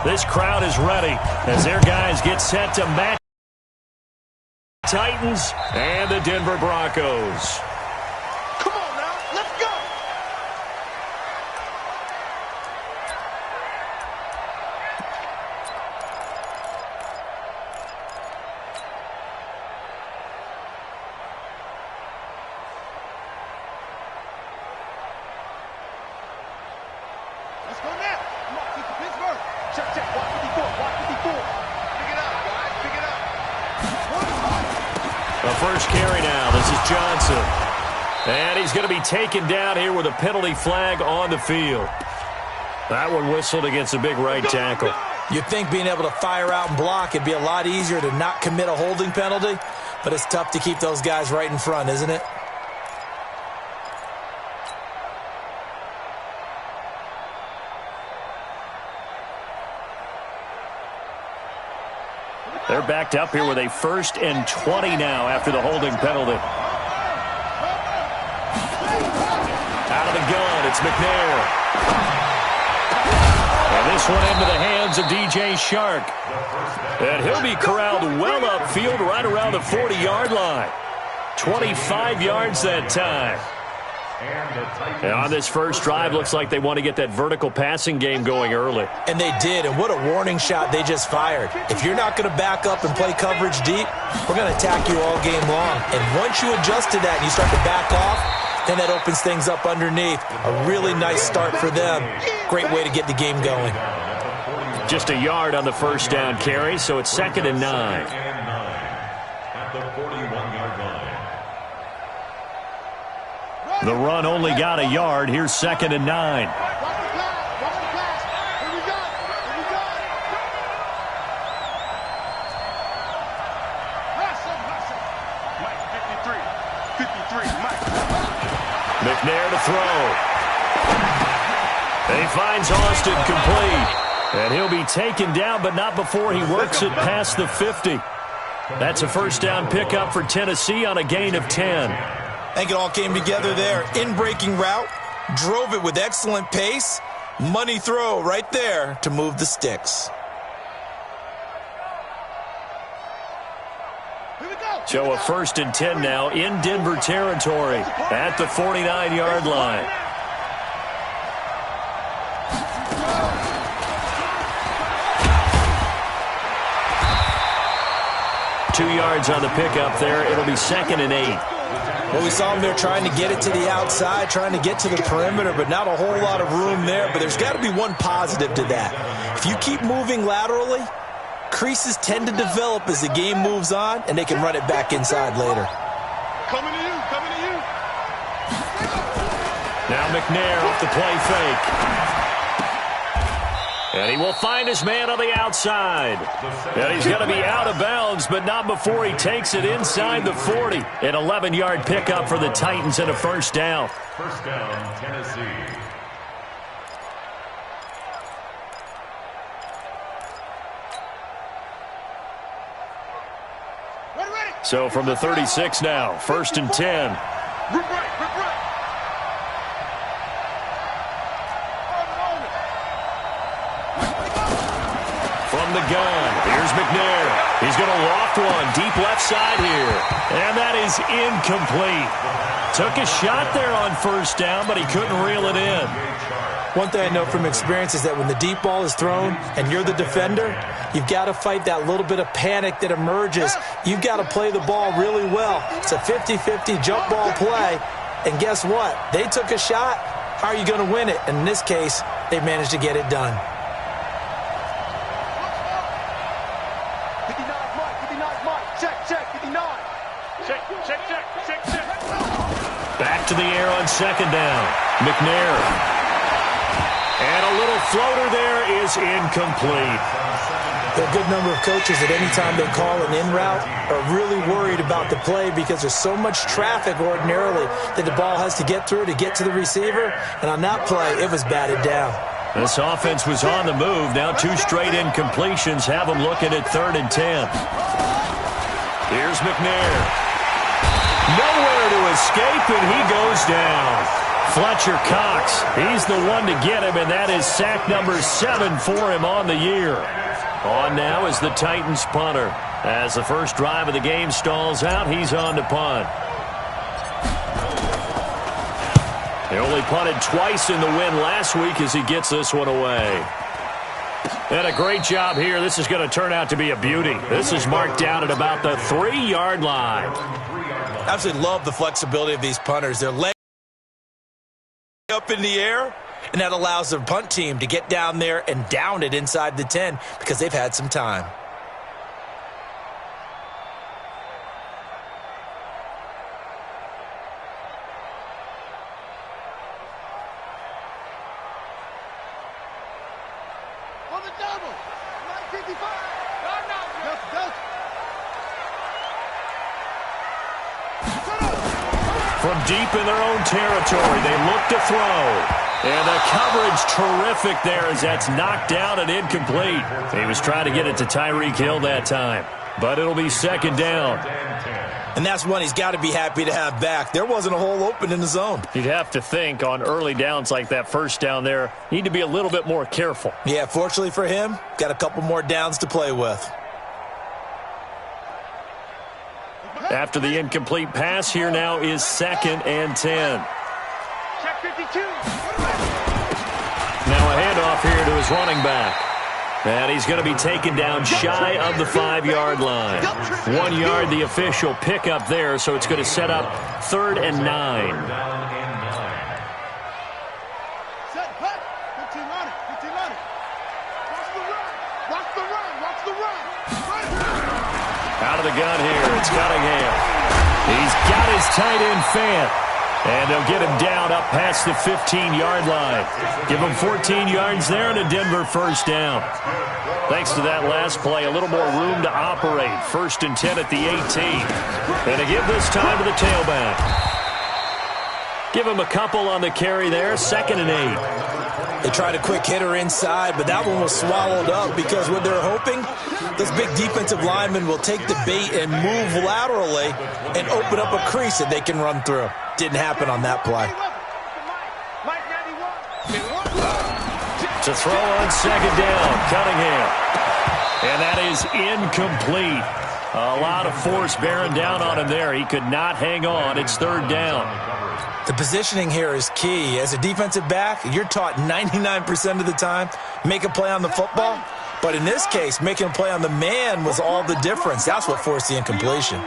This crowd is ready as their guys get set to match Titans and the Denver Broncos. Come on now, let's go! Let's go now. Come on, keep the Pittsburgh. Check. Watch 54. Pick it up, guys. Pick it up. The first carry now. This is Johnson. And he's going to be taken down here with a penalty flag on the field. That one whistled against a big right tackle. You'd think being able to fire out and block, it'd be a lot easier to not commit a holding penalty, but it's tough to keep those guys right in front, isn't it? They're backed up here with a 1st and 20 now after the holding penalty. Out of the gun, it's McNair. And this one into the hands of DJ Shark. And he'll be corralled well upfield right around the 40-yard line. 25 yards that time. And on this first drive, looks like they want to get that vertical passing game going early. And they did, and what a warning shot they just fired. If you're not going to back up and play coverage deep, we're going to attack you all game long. And once you adjust to that and you start to back off, then that opens things up underneath. A really nice start for them. Great way to get the game going. Just a yard on the first down carry, so it's 2nd and 9. At the 41-yard line. The run only got a yard. Here's 2nd and 9. McNair to throw. He finds Austin complete. And he'll be taken down, but not before he works it past the 50. That's a first down pickup for Tennessee on a gain of 10. I think it all came together there. In-breaking route, drove it with excellent pace. Money throw right there to move the sticks. So a 1st and 10 now in Denver territory at the 49-yard line. Two yards on the pickup there. It'll be 2nd and 8. Well, we saw them there trying to get it to the outside, trying to get to the perimeter, but not a whole lot of room there. But there's got to be one positive to that. If you keep moving laterally, creases tend to develop as the game moves on, and they can run it back inside later. Coming to you. Now McNair off the play fake. And he will find his man on the outside. And he's going to be out of bounds, but not before he takes it inside the 40. An 11-yard pickup for the Titans and a first down. First down, Tennessee. So from the 36 now, 1st and 10. Rip right. From the gun, here's McNair. He's going to loft one deep left side here. And that is incomplete. Took a shot there on first down, but he couldn't reel it in. One thing I know from experience is that when the deep ball is thrown and you're the defender, you've got to fight that little bit of panic that emerges. You've got to play the ball really well. It's a 50-50 jump ball play. And guess what? They took a shot. How are you going to win it? And in this case, they managed to get it done. Back to the air on 2nd down. McNair. And a little floater there is incomplete. There are a good number of coaches that any time they call an in route are really worried about the play because there's so much traffic ordinarily that the ball has to get through to get to the receiver. And on that play, it was batted down. This offense was on the move. Now 2 straight incompletions have them looking at 3rd and 10. Here's McNair. Nowhere to escape, and he goes down. Fletcher Cox, he's the one to get him, and that is sack number 7 for him on the year. On now is the Titans punter. As the first drive of the game stalls out, he's on to punt. He only punted twice in the win last week as he gets this one away. And a great job here. This is going to turn out to be a beauty. This is marked down at about the 3-yard line. Absolutely love the flexibility of these punters. They're laying up in the air, and that allows the punt team to get down there and down it inside the 10 because they've had some time. On the double. 55. From deep in their own territory, they look to throw. And the coverage terrific there as that's knocked down and incomplete. He was trying to get it to Tyreek Hill that time. But it'll be second down. And that's one he's got to be happy to have back. There wasn't a hole open in the zone. You'd have to think on early downs like that first down there, need to be a little bit more careful. Yeah, fortunately for him, got a couple more downs to play with. After the incomplete pass, here now is 2nd and 10. Check 52. Now a handoff here to his running back. And he's going to be taken down shy of the 5-yard line. 1 yard, the official pickup there, so it's going to set up 3rd and 9. Set, hut. 15 on it. 15 on it. Watch the run. Watch the run. Out of the gun here, it's Cunningham. He's got his tight end Fant. And they'll get him down up past the 15-yard line. Give him 14 yards there and a Denver first down. Thanks to that last play, a little more room to operate. 1st and 10 at the 18. And to give this time to the tailback. Give him a couple on the carry there. 2nd and 8. They tried a quick hitter inside, but that one was swallowed up because what they're hoping, this big defensive lineman will take the bait and move laterally and open up a crease that they can run through. Didn't happen on that play. To throw on 2nd down, Cunningham. And that is incomplete. A lot of force bearing down on him there. He could not hang on. It's 3rd down. The positioning here is key. As a defensive back, you're taught 99% of the time, make a play on the football. But in this case, making a play on the man was all the difference. That's what forced the incompletion.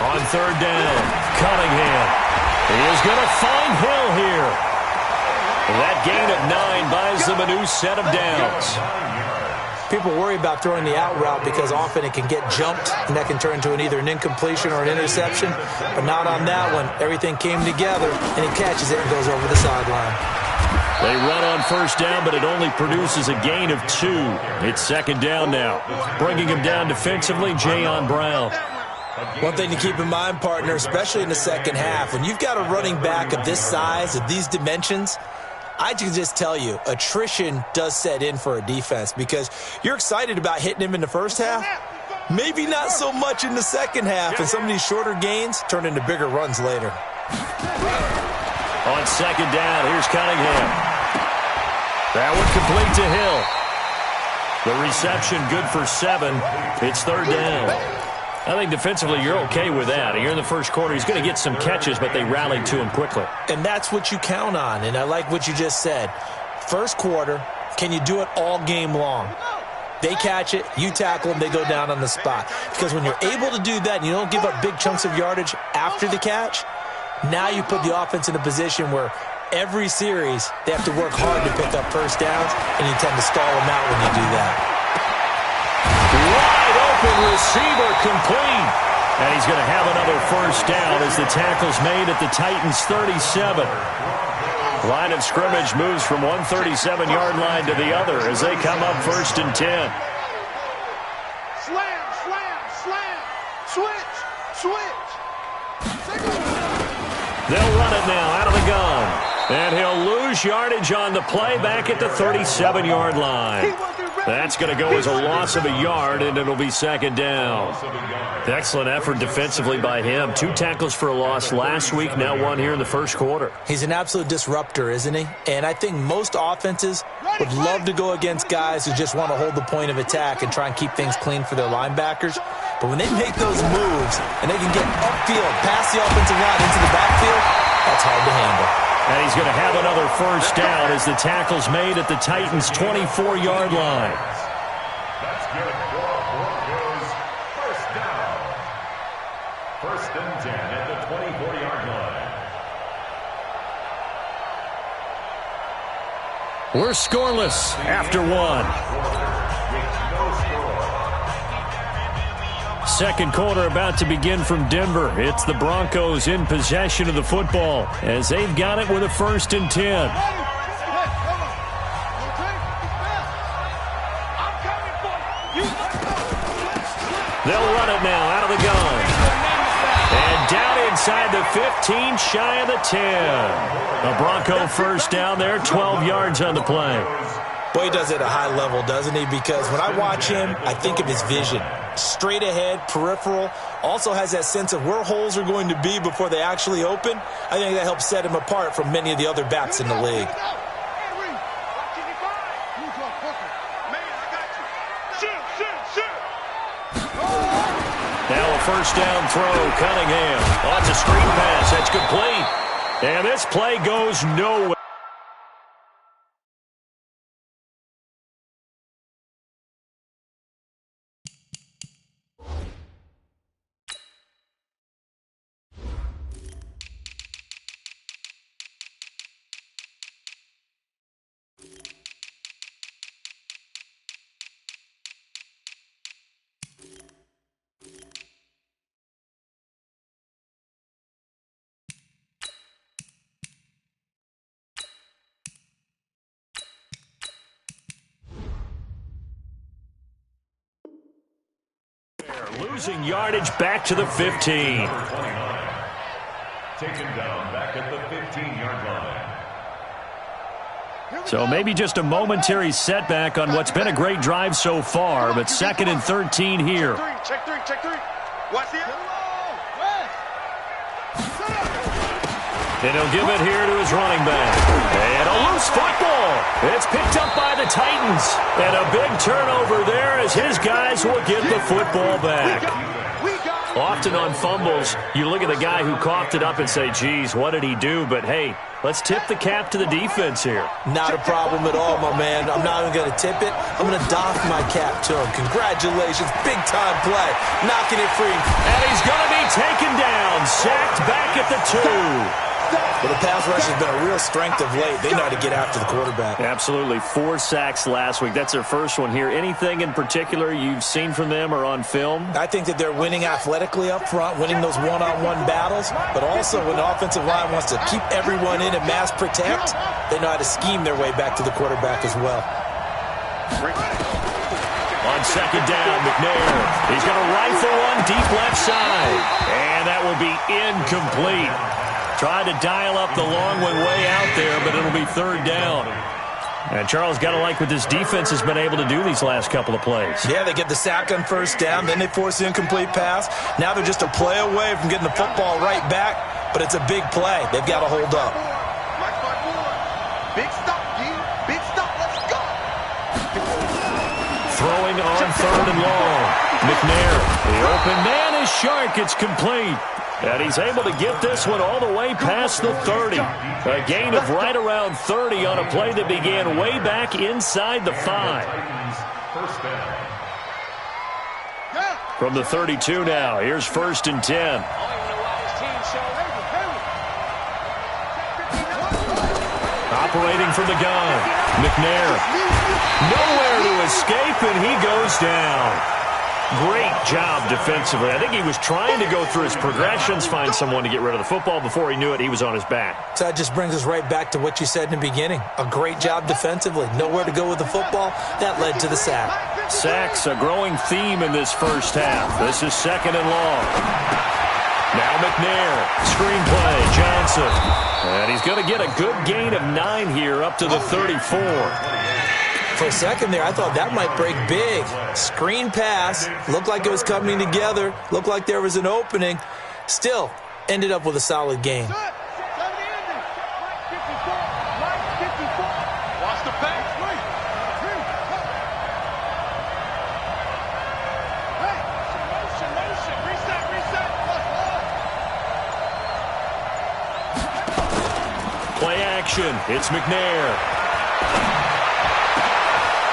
On 3rd down, Cunningham. He is going to find Hill here. That gain of 9 buys them a new set of downs. People worry about throwing the out route because often it can get jumped, and that can turn into either an incompletion or an interception. But not on that one. Everything came together, and he catches it and goes over the sideline. They run on 1st down, but it only produces a gain of 2. It's 2nd down now. Bringing him down defensively, Jayon Brown. One thing to keep in mind, partner, especially in the second half, when you've got a running back of this size, of these dimensions, I can just tell you, attrition does set in for a defense because you're excited about hitting him in the first half. Maybe not so much in the second half, and some of these shorter gains turn into bigger runs later. On 2nd down, here's Cunningham. That one complete to Hill. The reception good for 7. It's 3rd down. I think defensively you're okay with that. Here in the first quarter, he's going to get some catches, but they rallied to him quickly. And that's what you count on, and I like what you just said. First quarter, can you do it all game long? They catch it, you tackle them, they go down on the spot. Because when you're able to do that and you don't give up big chunks of yardage after the catch, now you put the offense in a position where every series they have to work hard to pick up first downs, and you tend to stall them out when you do that. Wide open receiver complete. And he's going to have another first down as the tackle's made at the Titans' 37. Line of scrimmage moves from one 37-yard line to the other as they come up 1st and 10. Slam, slam, slam. Switch, switch. They'll run it now out of the gun. And he'll lose yardage on the play back at the 37-yard line. That's going to go as a loss of a yard, and it'll be second down. Excellent effort defensively by him. 2 tackles for a loss last week, now 1 here in the first quarter. He's an absolute disruptor, isn't he? And I think most offenses would love to go against guys who just want to hold the point of attack and try and keep things clean for their linebackers. But when they make those moves and they can get upfield, past the offensive line into the backfield, that's hard to handle. And he's going to have another first down as the tackle's made at the Titans' 24-yard line. That's good for Broncos. First down. First and 10 at the 24-yard line. We're scoreless after 1. Second quarter about to begin from Denver. It's the Broncos in possession of the football as they've got it with a 1st and 10. They'll run it now out of the gun. And down inside the 15, shy of the 10. A Bronco first down there, 12 yards on the play. Boy, he does it at a high level, doesn't he? Because when I watch him, I think of his vision. Straight ahead, peripheral, also has that sense of where holes are going to be before they actually open. I think that helps set him apart from many of the other backs in the league. Now a first down throw, Cunningham. Oh, it's a screen pass. That's complete. And this play goes nowhere. Losing yardage back to the 15. Taken down back at the 15-yard line. So maybe just a momentary setback on what's been a great drive so far, but 2nd and 13 here. Check three. Watch the And he'll give it here to his running back. And a loose football. It's picked up by the Titans. And a big turnover there as his guys will get the football back. Often on fumbles, you look at the guy who coughed it up and say, geez, what did he do? But, hey, let's tip the cap to the defense here. Not a problem at all, my man. I'm not even going to tip it. I'm going to doff my cap to him. Congratulations. Big-time play. Knocking it free. And he's going to be taken down. Sacked back at the 2. Well, the pass rush has been a real strength of late. They know how to get after the quarterback. Absolutely. 4 sacks last week. That's their first one here. Anything in particular you've seen from them or on film? I think that they're winning athletically up front, winning those one-on-one battles, but also when the offensive line wants to keep everyone in and mass protect, they know how to scheme their way back to the quarterback as well. On second down, McNair. He's going to rifle one deep left side. And that will be incomplete. Tried to dial up the long one way out there, but it'll be 3rd down. And Charles, got to like what this defense has been able to do these last couple of plays. Yeah, they get the sack on first down, then they force the incomplete pass. Now they're just a play away from getting the football right back, but it's a big play. They've got to hold up. Big stop, D. Big stop. Let's go. Throwing on 3rd and long. McNair, the open man is Shark. It's complete. And he's able to get this one all the way past the 30. A gain of right around 30 on a play that began way back inside the 5. From the 32 now, here's 1st and 10. Operating from the gun, McNair. Nowhere to escape, and he goes down. Great job defensively. I think he was trying to go through his progressions, find someone to get rid of the football. Before he knew it, he was on his back. So that just brings us right back to what you said in the beginning. A great job defensively. Nowhere to go with the football. That led to the sack. Sacks, a growing theme in this first half. This is 2nd and long. Now McNair. Screenplay. Johnson. And he's going to get a good gain of 9 here up to the 34. For a second there, I thought that might break big. Screen pass, looked like it was coming together, looked like there was an opening. Still, ended up with a solid game. Watch the pass. Play action. It's McNair.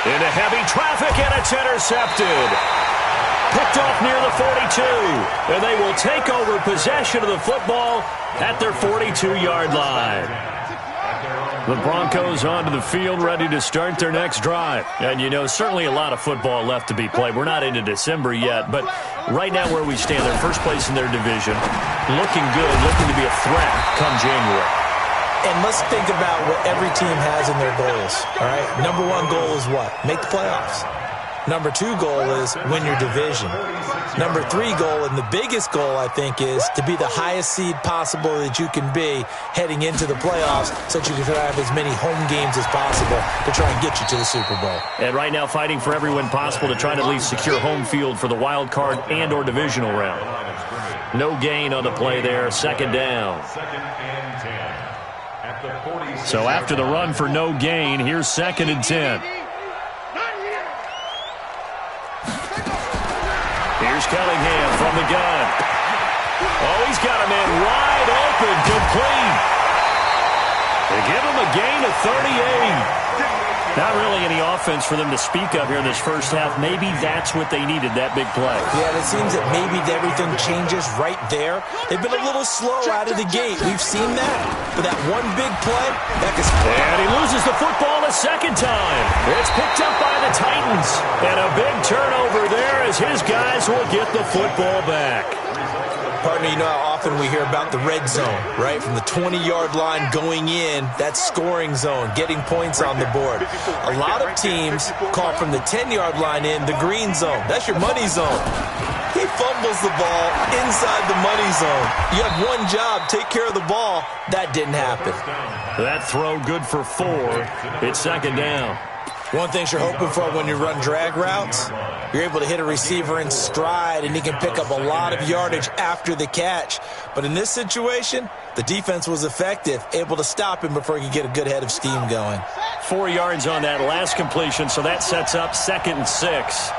Into heavy traffic, and it's intercepted. Picked off near the 42. And they will take over possession of the football at their 42-yard line. The Broncos onto the field, ready to start their next drive. And, you know, certainly a lot of football left to be played. We're not into December yet, but right now where we stand, they're first place in their division. Looking good, looking to be a threat come January. And let's think about what every team has in their goals, all right? Number one goal is what? Make the playoffs. Number two goal is win your division. Number three goal, and the biggest goal, I think, is to be the highest seed possible that you can be heading into the playoffs so that you can have as many home games as possible to try and get you to the Super Bowl. And right now fighting for every win possible to try to at least secure home field for the wild card and or divisional round. No gain on the play there, second down. So after the run for no gain, here's 2nd and 10. Here's Cunningham from the gun. Oh, he's got a man wide open, complete. They give him a gain of 38. Not really any offense for them to speak of here in this first half. Maybe that's what they needed, that big play. Yeah, it seems that maybe everything changes right there. They've been a little slow out of the gate. We've seen that. But that one big play, that could... And he loses the football a second time. It's picked up by the Titans. And a big turnover there as his guys will get the football back. Partner, you know how often we hear about the red zone, right? From the 20-yard line going in, that's scoring zone, getting points on the board. A lot of teams call from the 10-yard line in the green zone. That's your money zone. He fumbles the ball inside the money zone. You have one job, take care of the ball. That didn't happen. That throw good for 4. It's 2nd down. One thing you're hoping for when you run drag routes, you're able to hit a receiver in stride, and he can pick up a lot of yardage after the catch. But in this situation, the defense was effective, able to stop him before he could get a good head of steam going. 4 yards on that last completion, so that sets up 2nd and 6.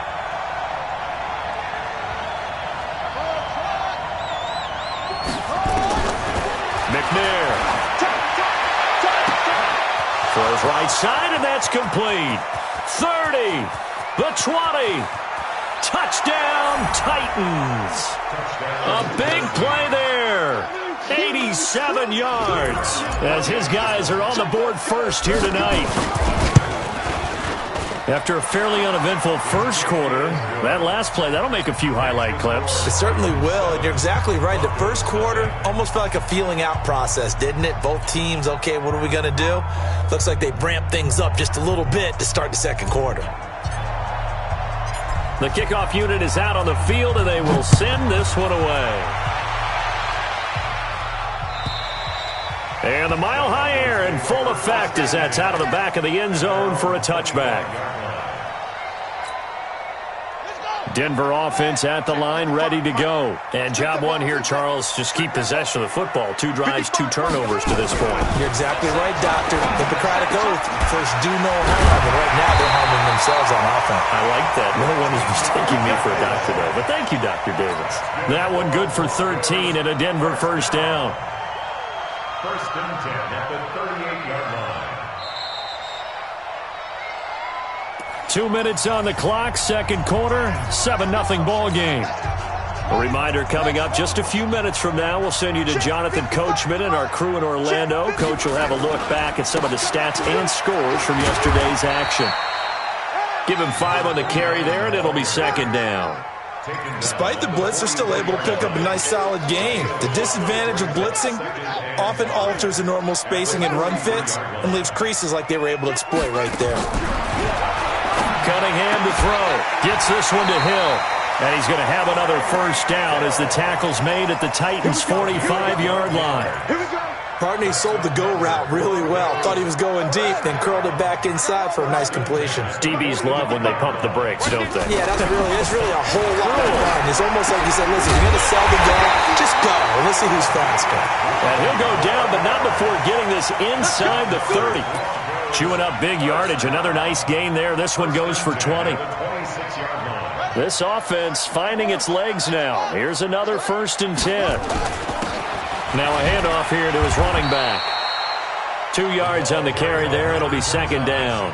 McNair. Throws right side, and that's complete. 30, the 20. Touchdown, Titans. A big play there. 87 yards as his guys are on the board first here tonight. After a fairly uneventful first quarter, that last play, that'll make a few highlight clips. It certainly will, and you're exactly right. The first quarter almost felt like a feeling out process, didn't it? Both teams, okay, what are we going to do? Looks like they ramped things up just a little bit to start the second quarter. The kickoff unit is out on the field, and they will send this one away. And the mile-high air in full effect as that's out of the back of the end zone for a touchback. Denver offense at the line, ready to go. And job one here, Charles, just keep possession of the football. 2 drives, 2 turnovers to this point. You're exactly right, Doctor. Hippocratic oath. First do no harm, but right now they're harming themselves on offense. I like that. No one is mistaking me for a doctor, though. But thank you, Dr. Davis. That one good for 13 and a Denver first down. 1st and 10 at the 38-yard line. 2 minutes on the clock, second quarter, 7-0 ball game. A reminder coming up just a few minutes from now, we'll send you to Jonathan Coachman and our crew in Orlando. Coach will have a look back at some of the stats and scores from yesterday's action. Give him 5 on the carry there, and it'll be 2nd down. Despite the blitz, they're still able to pick up a nice, solid game. The disadvantage of blitzing often alters the normal spacing and run fits and leaves creases like they were able to exploit right there. Cunningham to throw. Gets this one to Hill. And he's going to have another first down as the tackle's made at the Titans' 45-yard line. Partner, he sold the go route really well. Thought he was going deep, then curled it back inside for a nice completion. DBs love when they pump the brakes, don't they? Yeah, that's really a whole lot of fun. It's almost like he said, listen, you're going to sell the go, just go. And let's see who's faster. And he'll go down, but not before getting this inside the 30. Chewing up big yardage. Another nice gain there. This one goes for 20. This offense finding its legs now. Here's another 1st and 10. Now a handoff here to his running back. 2 yards on the carry there. It'll be 2nd down.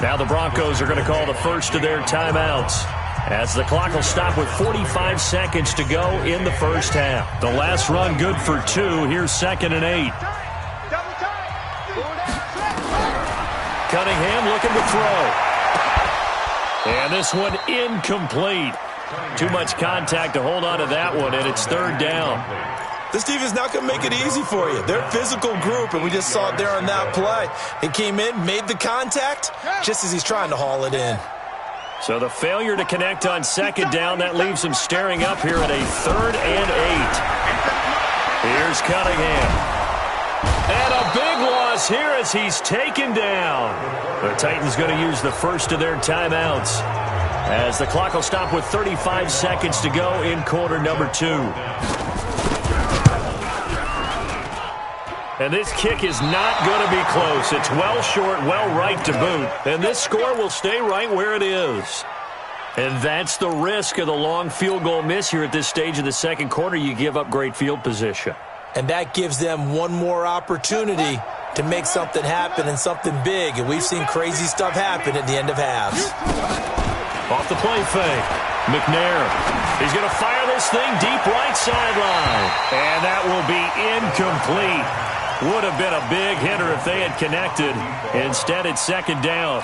Now the Broncos are going to call the first of their timeouts, as the clock will stop with 45 seconds to go in the first half. The last run good for 2. Here's 2nd and 8. Cunningham looking to throw. And this one incomplete. Too much contact to hold on to that one, and it's 3rd down. This defense not going to make it easy for you. They're a physical group, and we just saw it there on that play. He came in, made the contact, just as he's trying to haul it in. So the failure to connect on 2nd down, that leaves him staring up here at a 3rd and 8. Here's Cunningham. And a big loss here as he's taken down. The Titans going to use the first of their timeouts, as the clock will stop with 35 seconds to go in quarter number 2. And this kick is not going to be close. It's well short, well right to boot. And this score will stay right where it is. And that's the risk of the long field goal miss here at this stage of the second quarter. You give up great field position. And that gives them one more opportunity to make something happen and something big. And we've seen crazy stuff happen at the end of halves. Off the play fake. McNair. He's going to fire this thing deep right sideline. And that will be incomplete. Would have been a big hitter if they had connected. Instead, it's 2nd down.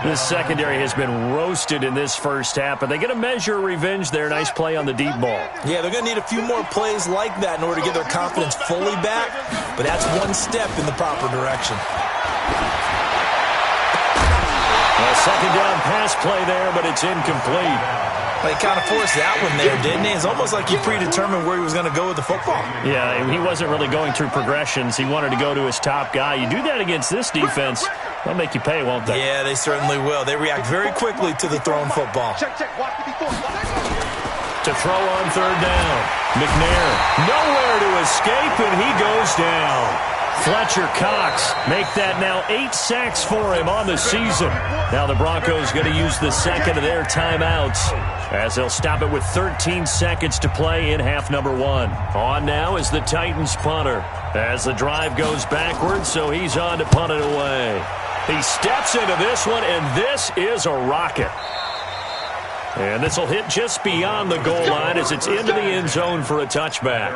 This secondary has been roasted in this first half, but they get a measure of revenge there. Nice play on the deep ball. Yeah, they're going to need a few more plays like that in order to get their confidence fully back, but that's one step in the proper direction. A 2nd down pass play there, but it's incomplete. He kind of forced that one there, didn't he? It's almost like he predetermined where he was going to go with the football. Yeah, he wasn't really going through progressions. He wanted to go to his top guy. You do that against this defense, they'll make you pay, won't they? Yeah, they certainly will. They react very quickly to the thrown football. To throw on 3rd down. McNair, nowhere to escape, and he goes down. Fletcher Cox make that now 8 sacks for him on the season. Now the Broncos going to use the second of their timeouts, as they'll stop it with 13 seconds to play in half number 1. On now is the Titans punter, as the drive goes backwards, so he's on to punt it away. He steps into this one, and this is a rocket. And this will hit just beyond the goal line as it's into the end zone for a touchback.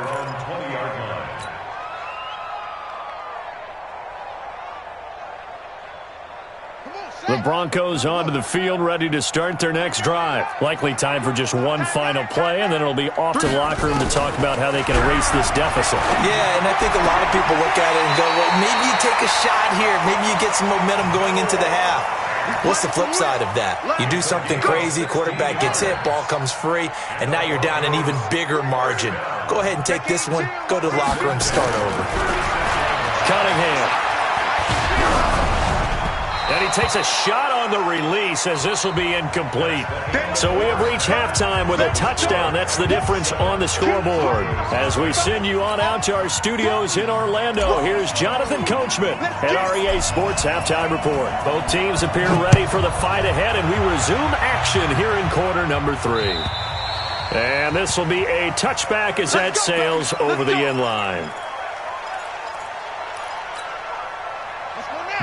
The Broncos onto the field, ready to start their next drive. Likely time for just one final play, and then it'll be off to the locker room to talk about how they can erase this deficit. Yeah, and I think a lot of people look at it and go, well, maybe you take a shot here. Maybe you get some momentum going into the half. What's the flip side of that? You do something crazy, quarterback gets hit, ball comes free, and now you're down an even bigger margin. Go ahead and take this one, go to the locker room, start over. Cunningham. And he takes a shot on the release, as this will be incomplete. So we have reached halftime with a touchdown. That's the difference on the scoreboard. As we send you on out to our studios in Orlando, here's Jonathan Coachman at REA Sports Halftime Report. Both teams appear ready for the fight ahead, and we resume action here in quarter number 3. And this will be a touchback as that sails over the end line.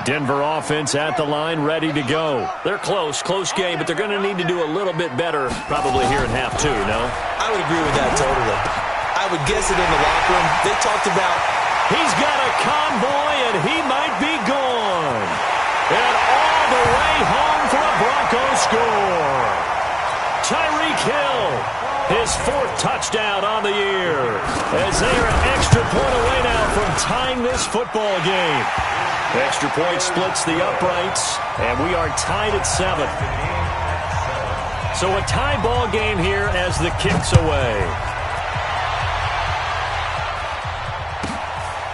Denver offense at the line, ready to go. They're close game, but they're going to need to do a little bit better probably here in half 2, no? I would agree with that totally. I would guess it in the locker room. They talked about, he's got a convoy, and he might be gone. And all the way home for a Broncos score. Tyreek Hill, his 4th touchdown on the year, as they are an extra point away now from tying this football game. Extra point splits the uprights, and we are tied at 7. So a tie ball game here as the kick's away.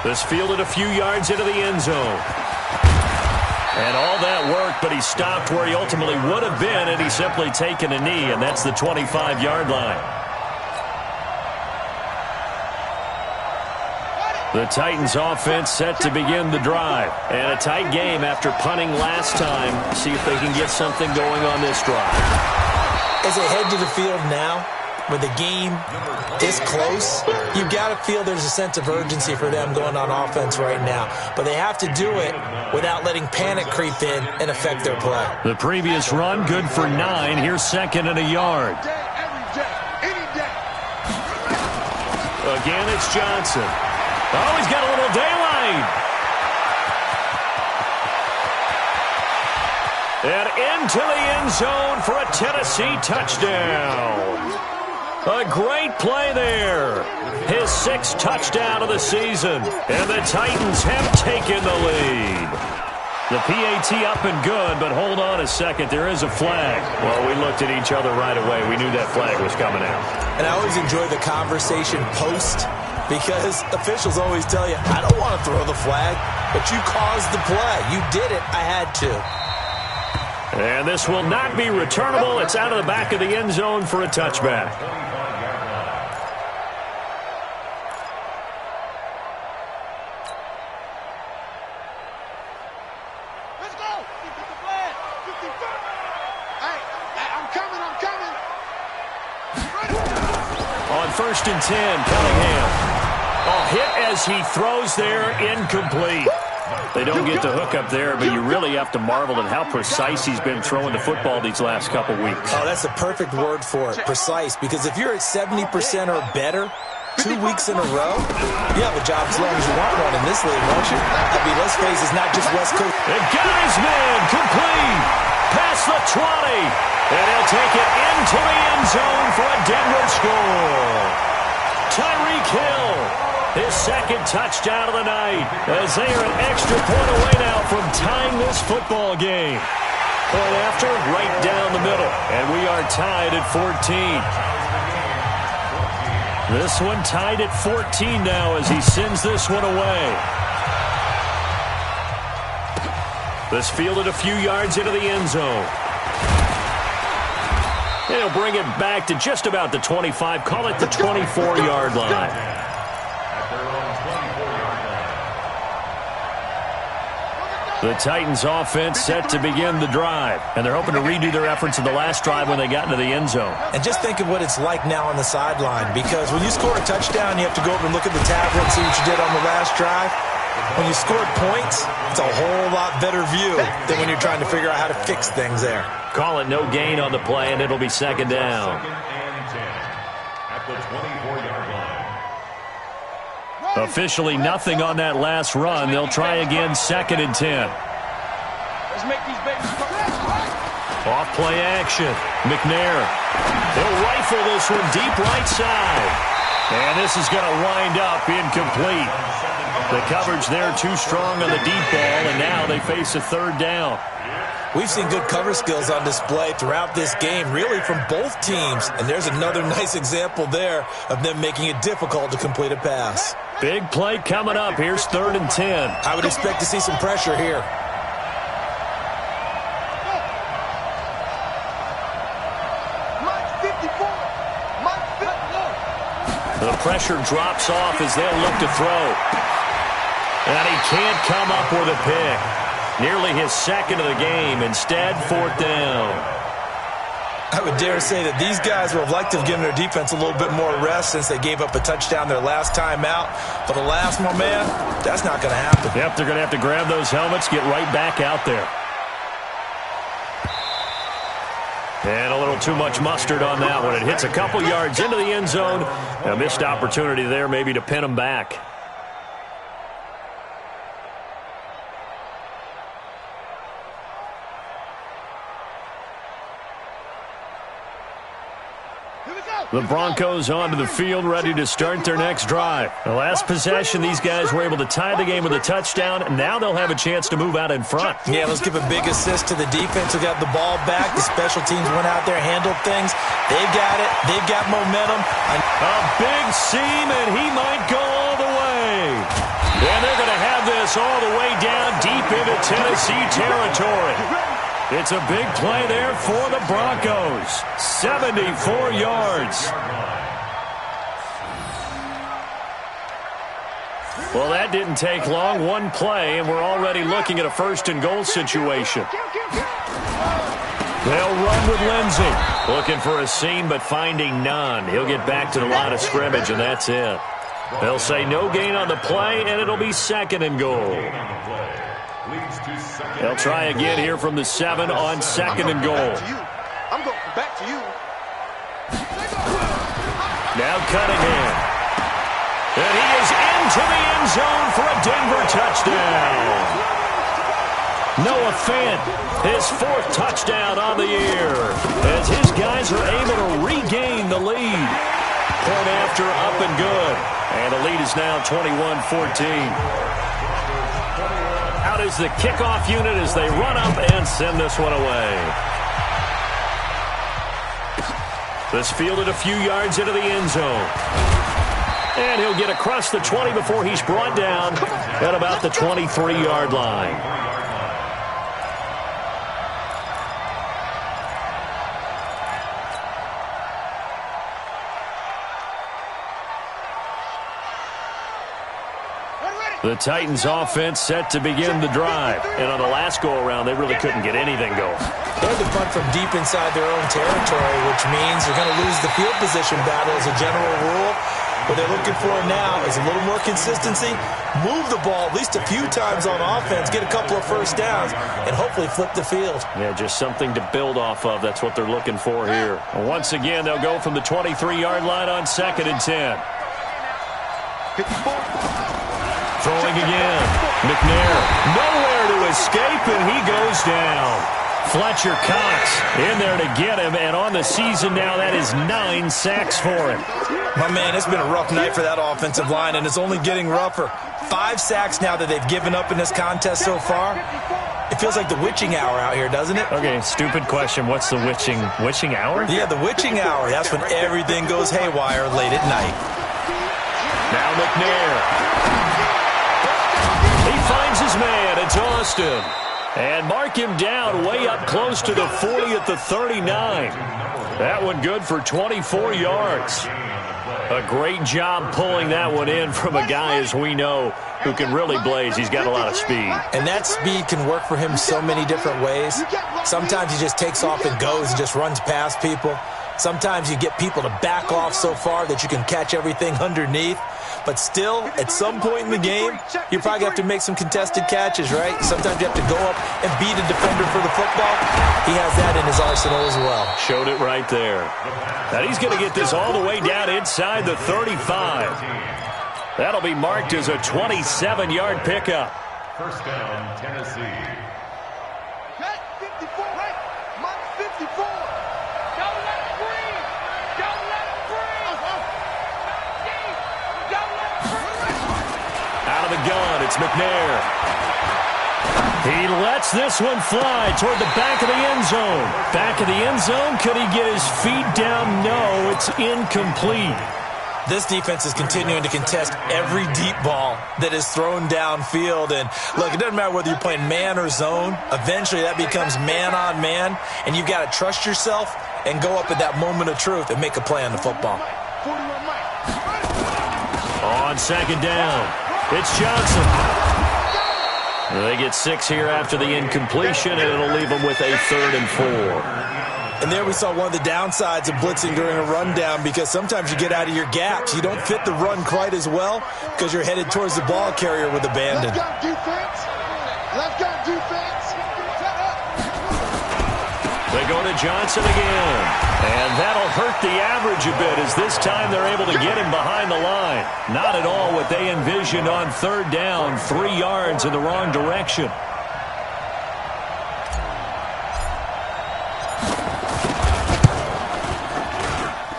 This fielded a few yards into the end zone. And all that work, but he stopped where he ultimately would have been, and he's simply taken a knee, and that's the 25-yard line. The Titans offense set to begin the drive. And a tight game after punting last time. See if they can get something going on this drive. As they head to the field now, with the game this close, you've got to feel there's a sense of urgency for them going on offense right now. But they have to do it without letting panic creep in and affect their play. The previous run, good for 9. Here's second and a yard. Again, it's Johnson. Oh, he's got a little daylight. And into the end zone for a Tennessee touchdown. A great play there. His 6th touchdown of the season. And the Titans have taken the lead. The PAT up and good, but hold on a second. There is a flag. Well, we looked at each other right away. We knew that flag was coming out. And I always enjoy the conversation post, because officials always tell you, I don't want to throw the flag, but you caused the play. You did it. I had to. And this will not be returnable. It's out of the back of the end zone for a touchback. Let's go. Get the flag. Hey, I'm coming. On 1st and 10, Cunningham. Hit as he throws there, incomplete. They don't get the hook up there, but you really have to marvel at how precise he's been throwing the football these last couple weeks. Oh, that's the perfect word for it, precise, because if you're at 70% or better 2 weeks in a row, you have a job as long as you want one in this league, won't you? I mean, let's face it, it's not just West Coast. And got his man complete past the 20, and he'll take it into the end zone for a Denver score. Tyreek Hill, his 2nd touchdown of the night, as they are an extra point away now from tying this football game. Point after, right down the middle, and we are tied at 14. This one tied at 14 now as he sends this one away. This fielded a few yards into the end zone. And he'll bring it back to just about the 25, call it the 24-yard line. The Titans offense set to begin the drive, and they're hoping to redo their efforts in the last drive when they got into the end zone. And just think of what it's like now on the sideline, because when you score a touchdown, you have to go over and look at the tablet and see what you did on the last drive. When you scored points, it's a whole lot better view than when you're trying to figure out how to fix things there. Call it no gain on the play, and it'll be 2nd down. At the 24-yard line. Officially nothing on that last run. They'll try again, 2nd and 10. Let's make these babies Off play action. McNair. He'll rifle this one deep right side. And this is going to wind up incomplete. The coverage there too strong on the deep ball, and now they face a 3rd down. We've seen good cover skills on display throughout this game, really from both teams. And there's another nice example there of them making it difficult to complete a pass. Big play coming up. Here's 3rd and 10. I would expect to see some pressure here. The pressure drops off as they'll look to throw. And he can't come up with a pick. Nearly his 2nd of the game. Instead, 4th down. I would dare say that these guys would have liked to have given their defense a little bit more rest since they gave up a touchdown their last time out. But alas, my man, that's not going to happen. Yep, they're going to have to grab those helmets, get right back out there. And a little too much mustard on that one. It hits a couple yards into the end zone. A missed opportunity there maybe to pin them back. The Broncos onto the field, ready to start their next drive. The last possession, these guys were able to tie the game with a touchdown, and now they'll have a chance to move out in front. Yeah, let's give a big assist to the defense who got the ball back. The special teams went out there, handled things. They've got it. They've got momentum. A big seam, and he might go all the way. And pass all the way down deep into Tennessee territory. It's a big play there for the Broncos. 74 yards. Well, that didn't take long. One play, and we're already looking at a first-and-goal situation. They'll run with Lindsey. Looking for a seam, but finding none. He'll get back to the line of scrimmage, and that's it. They'll say no gain on the play, and it'll be second and goal. They'll try again here from the 7 on second and goal. I'm going back to you. Now Cunningham. And he is into the end zone for a Denver touchdown. Noah Fant, his 4th touchdown on the year, as his guys are able to regain the lead. Point after, up and good. And the lead is now 21-14. Out is the kickoff unit as they run up and send this one away. This fielded a few yards into the end zone. And he'll get across the 20 before he's brought down at about the 23-yard line. The Titans offense set to begin the drive. And on the last go-around, they really couldn't get anything going. They had to punt from deep inside their own territory, which means you're going to lose the field position battle as a general rule. What they're looking for now is a little more consistency, move the ball at least a few times on offense, get a couple of first downs, and hopefully flip the field. Yeah, just something to build off of. That's what they're looking for here. And once again, they'll go from the 23-yard line on second and 10. Throwing again. McNair, nowhere to escape, and he goes down. Fletcher Cox in there to get him, and on the season now, that is 9 sacks for him. My man, it's been a rough night for that offensive line, and it's only getting rougher. 5 sacks now that they've given up in this contest so far. It feels like the witching hour out here, doesn't it? Okay, stupid question. What's the witching hour? Yeah, the witching hour. That's when everything goes haywire late at night. Now McNair. He finds his man. It's Austin. And mark him down way up close to the 40 at the 39. That one good for 24 yards. A great job pulling that one in from a guy, as we know, who can really blaze. He's got a lot of speed. And that speed can work for him so many different ways. Sometimes he just takes off and goes and just runs past people. Sometimes you get people to back off so far that you can catch everything underneath. But still, at some point in the game, you probably have to make some contested catches, right? Sometimes you have to go up and beat a defender for the football. He has that in his arsenal as well. Showed it right there. Now he's going to get this all the way down inside the 35. That'll be marked as a 27-yard pickup. First down, Tennessee. Okay, 54, right? Minus 54. Don't let it breathe. Don't let it breathe. Don't let it breathe. Out of the gun, it's McNair. He lets this one fly toward the back of the end zone. Back of the end zone, could he get his feet down? No, it's incomplete. This defense is continuing to contest every deep ball that is thrown downfield. And, look, it doesn't matter whether you're playing man or zone. Eventually, that becomes man-on-man, and you've got to trust yourself and go up at that moment of truth and make a play on the football. On second down, it's Johnson. They get 6 here after the incompletion, and it'll leave them with a 3rd and 4. And there we saw one of the downsides of blitzing during a rundown, because sometimes you get out of your gaps. You don't fit the run quite as well because you're headed towards the ball carrier with abandon. Left guard defense. Left guard defense. They go to Johnson again. And that'll hurt the average a bit, as this time they're able to get him behind the line. Not at all what they envisioned on 3rd down. 3 yards in the wrong direction.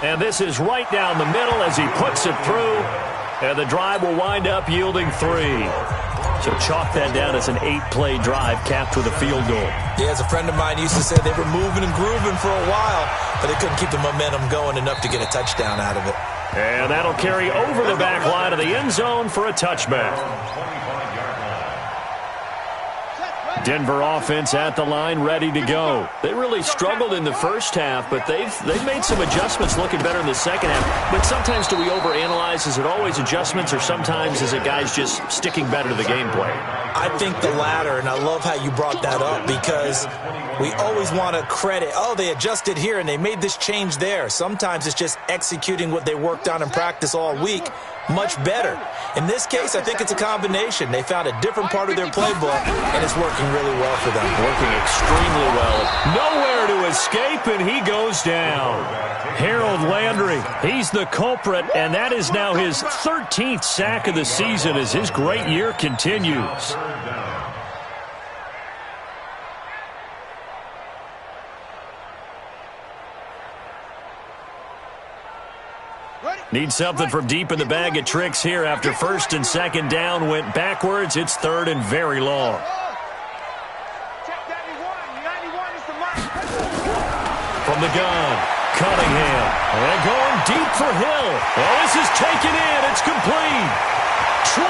And this is right down the middle as he puts it through. And the drive will wind up yielding 3. So chalk that down as an 8-play drive capped with a field goal. Yeah, as a friend of mine used to say, they were moving and grooving for a while, but they couldn't keep the momentum going enough to get a touchdown out of it. And that'll carry over the back line of the end zone for a touchback. Denver offense at the line, ready to go. They really struggled in the first half, but they've made some adjustments, looking better in the second half. But sometimes do we overanalyze? Is it always adjustments, or sometimes is it guys just sticking better to the game plan? I think the latter, and I love how you brought that up, because we always want to credit, oh, they adjusted here and they made this change there. Sometimes it's just executing what they worked on in practice all week much better. In this case, I think it's a combination. They found a different part of their playbook, and it's working really well for them. Working extremely well. Nowhere to escape, and he goes down. Harold Landry, he's the culprit, and that is now his 13th sack of the season as his great year continues. Need something from deep in the bag of tricks here after first and second down went backwards. It's third and very long. From the gun, Cunningham. And going deep for Hill. Oh, this is taken in. It's complete. 20,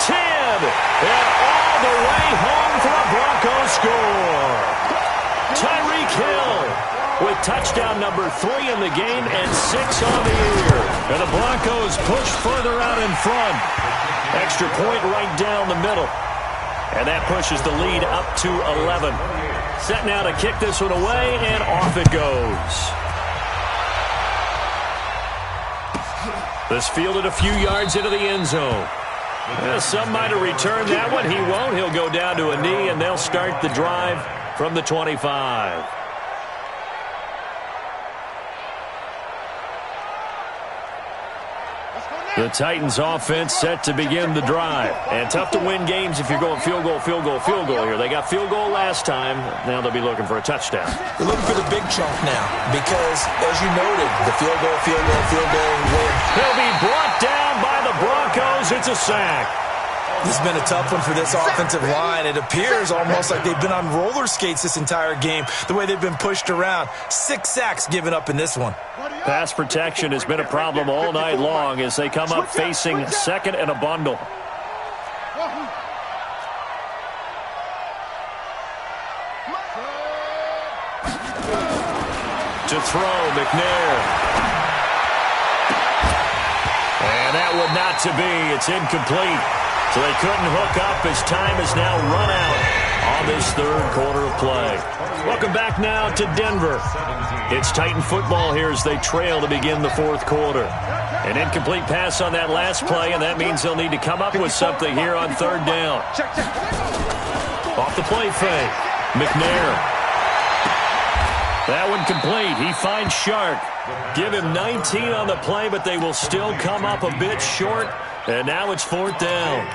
10, and all the way home for a Broncos score. Tyreek Hill with touchdown number 3 in the game and 6 on the year. And the Broncos push further out in front. Extra point right down the middle. And that pushes the lead up to 11. Set now to kick this one away, and off it goes. This fielded a few yards into the end zone. Some might have returned that one. He won't. He'll go down to a knee, and they'll start the drive from the 25. The Titans offense set to begin the drive. And tough to win games if you're going field goal, field goal, field goal here. They got field goal last time. Now they'll be looking for a touchdown. They're looking for the big chunk now because, as you noted, the field goal, win. He'll be brought down by the Broncos. It's a sack. This has been a tough one for this offensive line. It appears almost like they've been on roller skates this entire game, the way they've been pushed around. 6 sacks given up in this one. Pass protection has been a problem all night long as they come up facing second and a bundle. To throw, McNair. And that would not to be. It's incomplete. So they couldn't hook up as time has now run out on this third quarter of play. Welcome back now to Denver. It's Titan football here as they trail to begin the fourth quarter. An incomplete pass on that last play, and that means they'll need to come up with something here on third down. Off the play fake. McNair. That one complete. He finds Shark. Give him 19 on the play, but they will still come up a bit short. And now it's fourth down.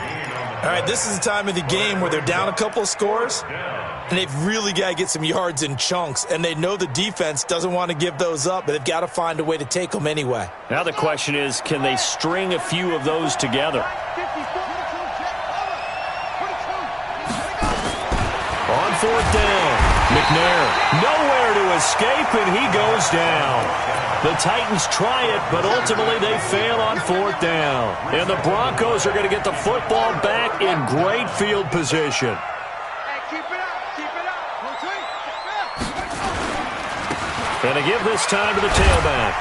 All right, this is the time of the game where they're down a couple of scores, and they've really got to get some yards in chunks, and they know the defense doesn't want to give those up, but they've got to find a way to take them anyway. Now the question is, can they string a few of those together? On fourth down, McNair nowhere to escape, and he goes down. The Titans try it, but ultimately they fail on fourth down. And the Broncos are going to get the football back in great field position. And they give this time to the tailback.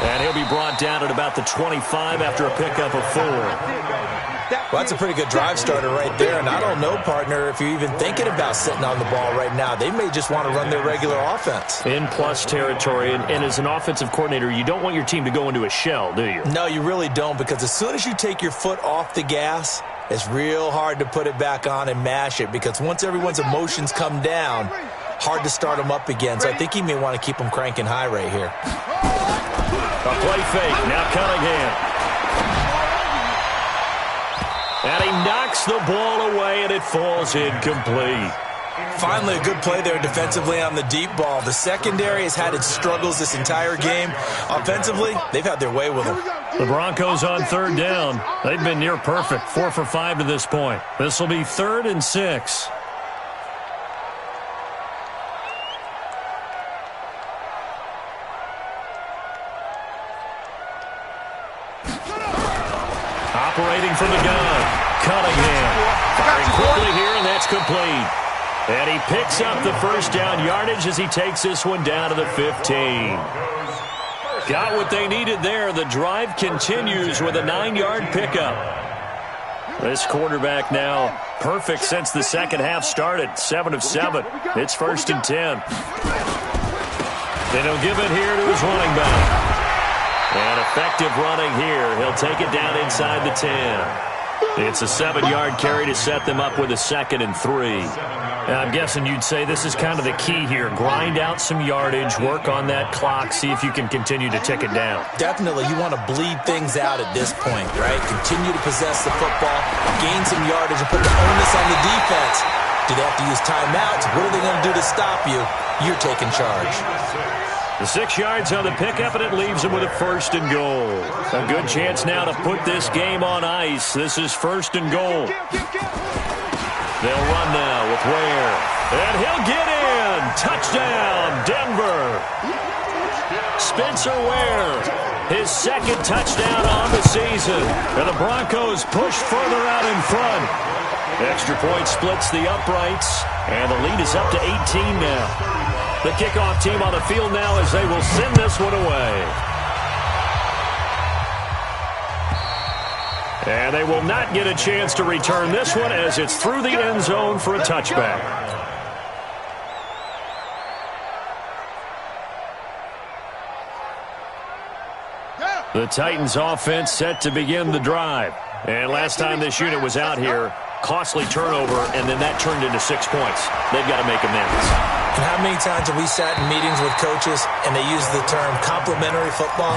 And he'll be brought down at about the 25 after a pickup of 4. Well, that's a pretty good drive starter right there. And I don't know, partner, if you're even thinking about sitting on the ball right now. They may just want to run their regular offense. In plus territory. And as an offensive coordinator, you don't want your team to go into a shell, do you? No, you really don't, because as soon as you take your foot off the gas, it's real hard to put it back on and mash it, because once everyone's emotions come down, hard to start them up again. So I think he may want to keep them cranking high right here. A play fake. Now Cunningham. And he knocks the ball away, and it falls incomplete. Finally, a good play there defensively on the deep ball. The secondary has had its struggles this entire game. Offensively, they've had their way with them. The Broncos on third down. They've been near perfect, 4 for 5 to this point. This will be 3rd and 6. Operating from the gun, Cunningham. Firing quickly here, and that's complete. And he picks up the first down yardage as he takes this one down to the 15. Got what they needed there. The drive continues with a 9-yard pickup. This quarterback now perfect since the second half started. 7 of 7. It's 1st and 10. Then he'll give it here to his running back. And effective running here. He'll take it down inside the 10. It's a 7-yard carry to set them up with a 2nd and 3. And I'm guessing you'd say this is kind of the key here. Grind out some yardage, work on that clock, see if you can continue to tick it down. Definitely, you want to bleed things out at this point, right? Continue to possess the football, gain some yardage, and put the onus on the defense. Do they have to use timeouts? What are they going to do to stop you? You're taking charge. The 6 yards on the pickup, and it leaves them with a 1st and goal. A good chance now to put this game on ice. This is 1st and goal. They'll run now with Ware. And he'll get in. Touchdown, Denver. Spencer Ware, his 2nd touchdown on the season. And the Broncos push further out in front. Extra point splits the uprights, and the lead is up to 18 now. The kickoff team on the field now as they will send this one away. And they will not get a chance to return this one as it's through the end zone for a touchback. The Titans offense set to begin the drive. And last time this unit was out here, costly turnover, and then that turned into 6 points. They've got to make amends. And how many times have we sat in meetings with coaches and they use the term complementary football?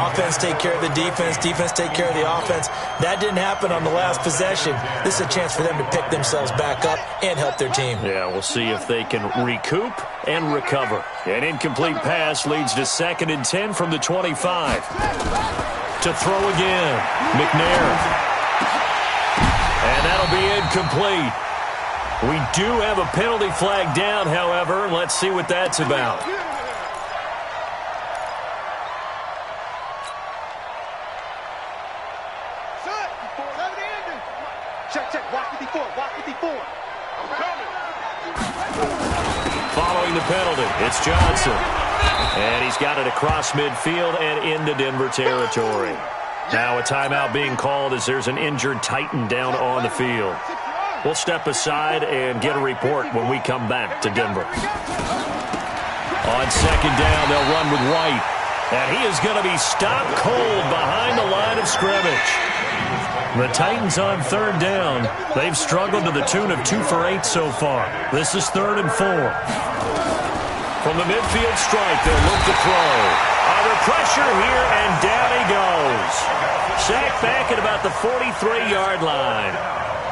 Offense take care of the defense, defense take care of the offense. That didn't happen on the last possession. This is a chance for them to pick themselves back up and help their team. Yeah, we'll see if they can recoup and recover. An incomplete pass leads to 2nd and 10 from the 25. To throw again, McNair. And that'll be incomplete. We do have a penalty flag down, however. Let's see what that's about. Check. Watch 54. I'm coming. Following the penalty, it's Johnson. And he's got it across midfield and into Denver territory. Now a timeout being called as there's an injured Titan down on the field. We'll step aside and get a report when we come back to Denver. On 2nd down, they'll run with White. And he is going to be stopped cold behind the line of scrimmage. The Titans on 3rd down. They've struggled to the tune of 2 for 8 so far. This is 3rd and 4. From the midfield stripe, they'll look to throw. Under pressure here, and down he goes. Sacked back at about the 43-yard line.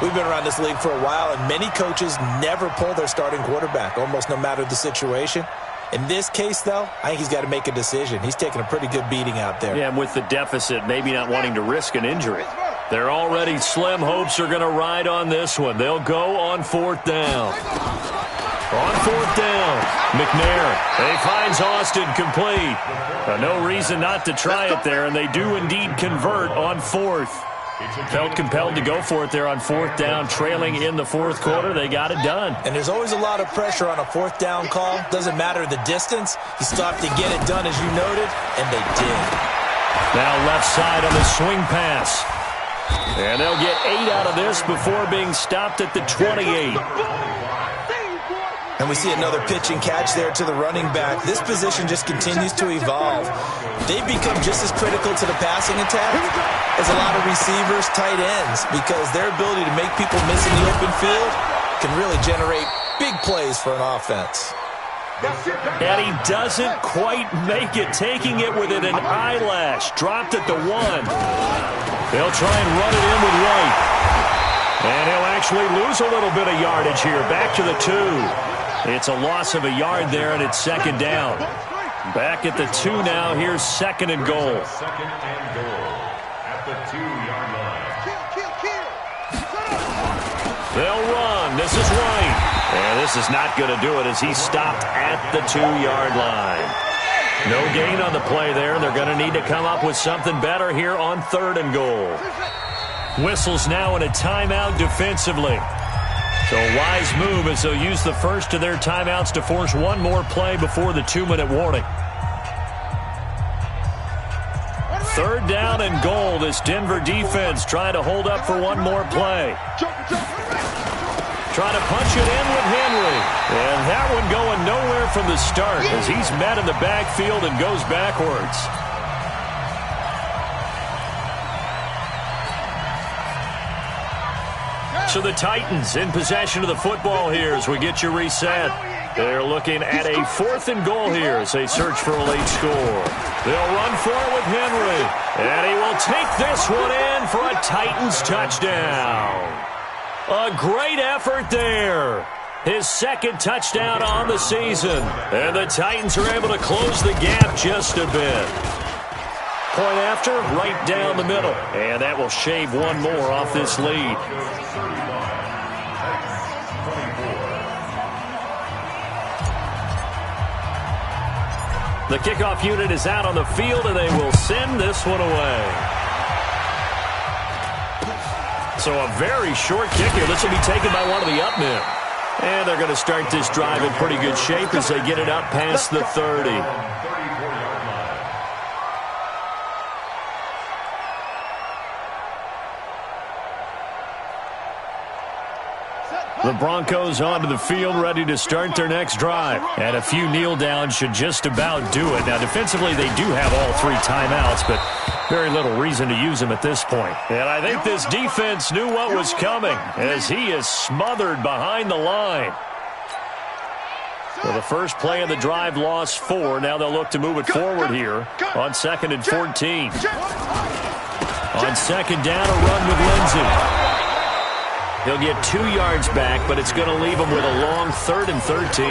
We've been around this league for a while, and many coaches never pull their starting quarterback, almost no matter the situation. In this case, though, I think he's got to make a decision. He's taking a pretty good beating out there. Yeah, and with the deficit, maybe not wanting to risk an injury. Their already slim hopes are going to ride on this one. They'll go on 4th down. On 4th down, McNair. He finds Austin complete. No reason not to try it there, and they do indeed convert on 4th. Felt compelled to go for it there on 4th down, trailing in the 4th quarter. They got it done. And there's always a lot of pressure on a 4th down call. Doesn't matter the distance. You still have to get it done, as you noted, and they did. Now left side on the swing pass. And they'll get 8 out of this before being stopped at the 28. And we see another pitch and catch there to the running back. This position just continues to evolve. They've become just as critical to the passing attack as a lot of receivers, tight ends, because their ability to make people miss in the open field can really generate big plays for an offense. And he doesn't quite make it, taking it within an eyelash. Dropped at the 1. They'll try and run it in with White. And he'll actually lose a little bit of yardage here. Back to the 2. It's a loss of a yard there, and it's 2nd down. Back at the 2 now. Here's 2nd and goal. 2nd and goal at the 2-yard line. They'll run. This is White. And this is not going to do it as he's stopped at the 2-yard line. No gain on the play there. They're going to need to come up with something better here on 3rd and goal. Whistles now in a timeout defensively. So a wise move as they'll use the first of their timeouts to force one more play before the 2-minute warning. 3rd down and goal. This Denver defense trying to hold up for one more play. Trying to punch it in with Henry. And that one going nowhere from the start as he's met in the backfield and goes backwards. So the Titans in possession of the football here as we get you reset. They're looking at a 4th and goal here as they search for a late score. They'll run for it with Henry. And he will take this one in for a Titans touchdown. A great effort there. His 2nd touchdown on the season. And the Titans are able to close the gap just a bit. Point after, right down the middle. And that will shave one more off this lead. The kickoff unit is out on the field, and they will send this one away. So a very short kick here. This will be taken by one of the up men. And they're going to start this drive in pretty good shape as they get it up past the 30. The Broncos onto the field, ready to start their next drive. And a few kneel downs should just about do it. Now, defensively, they do have all 3 timeouts, but very little reason to use them at this point. And I think this defense knew what was coming as he is smothered behind the line. So the first play of the drive lost 4. Now they'll look to move it forward here on 2nd and 14. On 2nd down, a run with Lindsey. He'll get 2 yards back, but it's going to leave him with a long 3rd and 13.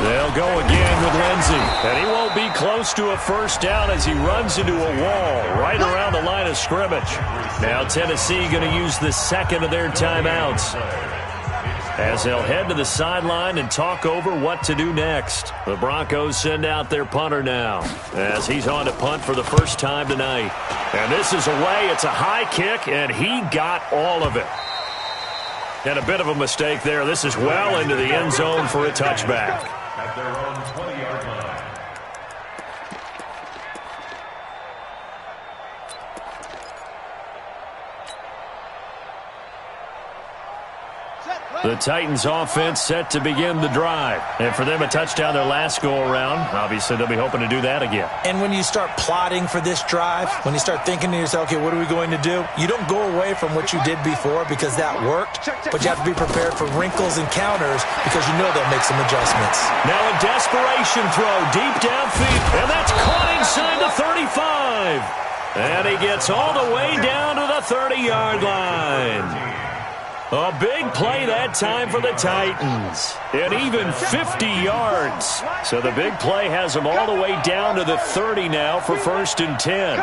They'll go again with Lindsey. And he won't be close to a 1st down as he runs into a wall right around the line of scrimmage. Now Tennessee going to use the 2nd of their timeouts, as they'll head to the sideline and talk over what to do next. The Broncos send out their punter now as he's on to punt for the first time tonight. And this is away. It's a high kick, and he got all of it. And a bit of a mistake there. This is well into the end zone for a touchback. At their own 20-yard line. The Titans offense set to begin the drive. And for them, a touchdown their last go-around. Obviously, they'll be hoping to do that again. And when you start plotting for this drive, when you start thinking to yourself, okay, what are we going to do? You don't go away from what you did before because that worked, but you have to be prepared for wrinkles and counters because you know they'll make some adjustments. Now a desperation throw deep downfield, and that's caught inside the 35. And he gets all the way down to the 30-yard line. A big play that time for the Titans. And even 50 yards. So the big play has them all the way down to the 30 now for 1st and 10.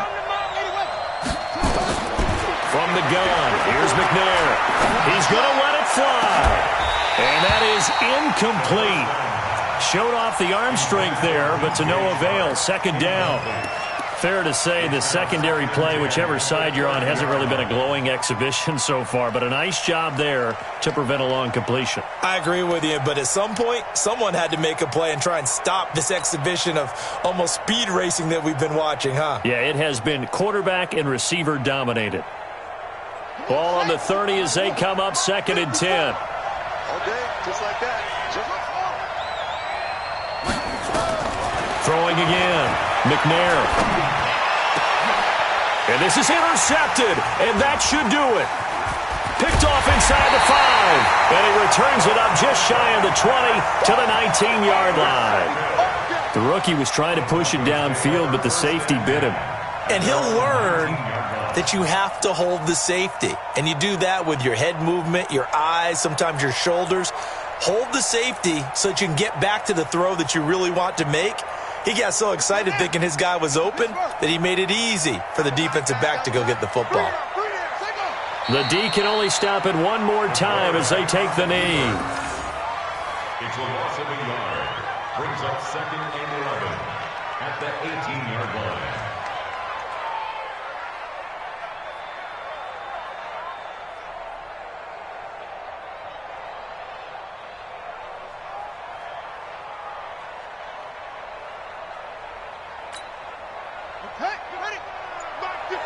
From the gun, here's McNair. He's going to let it fly. And that is incomplete. Showed off the arm strength there, but to no avail. 2nd down. Fair to say the secondary play, whichever side you're on, hasn't really been a glowing exhibition so far, but a nice job there to prevent a long completion. I agree with you, but at some point, someone had to make a play and try and stop this exhibition of almost speed racing that we've been watching, huh? Yeah, it has been quarterback and receiver dominated. Ball on the 30 as they come up 2nd and 10. Okay, just like that. Throwing again. McNair. And this is intercepted, and that should do it. Picked off inside the 5, and he returns it up just shy of the 20 to the 19-yard line. The rookie was trying to push it downfield, but the safety bit him. And he'll learn that you have to hold the safety. And you do that with your head movement, your eyes, sometimes your shoulders. Hold the safety so that you can get back to the throw that you really want to make. He got so excited thinking his guy was open that he made it easy for the defensive back to go get the football. The D can only stop it one more time as they take the knee. It's a loss of a yard. Brings up 2nd and 11 at the 18-yard line. Okay, get ready. Mark 55.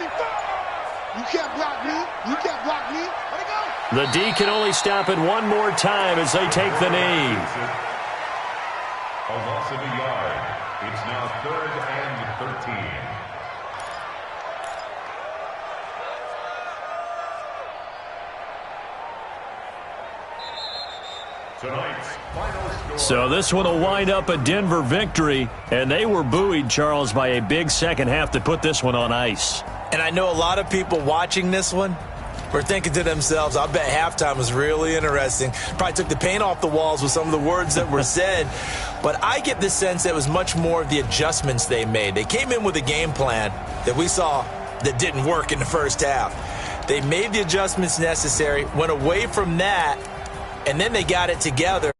You can't block me. You can't block me. Let it go. The D can only stop it one more time as they take the knee. A loss of a yard. It's now 3rd and 13. Tonight's final score. So this one will wind up a Denver victory, and they were buoyed, Charles, by a big second half to put this one on ice. And I know a lot of people watching this one were thinking to themselves, I bet halftime was really interesting. Probably took the paint off the walls with some of the words that were said. But I get the sense that it was much more of the adjustments they made. They came in with a game plan that we saw that didn't work in the first half. They made the adjustments necessary, went away from that, and then they got it together.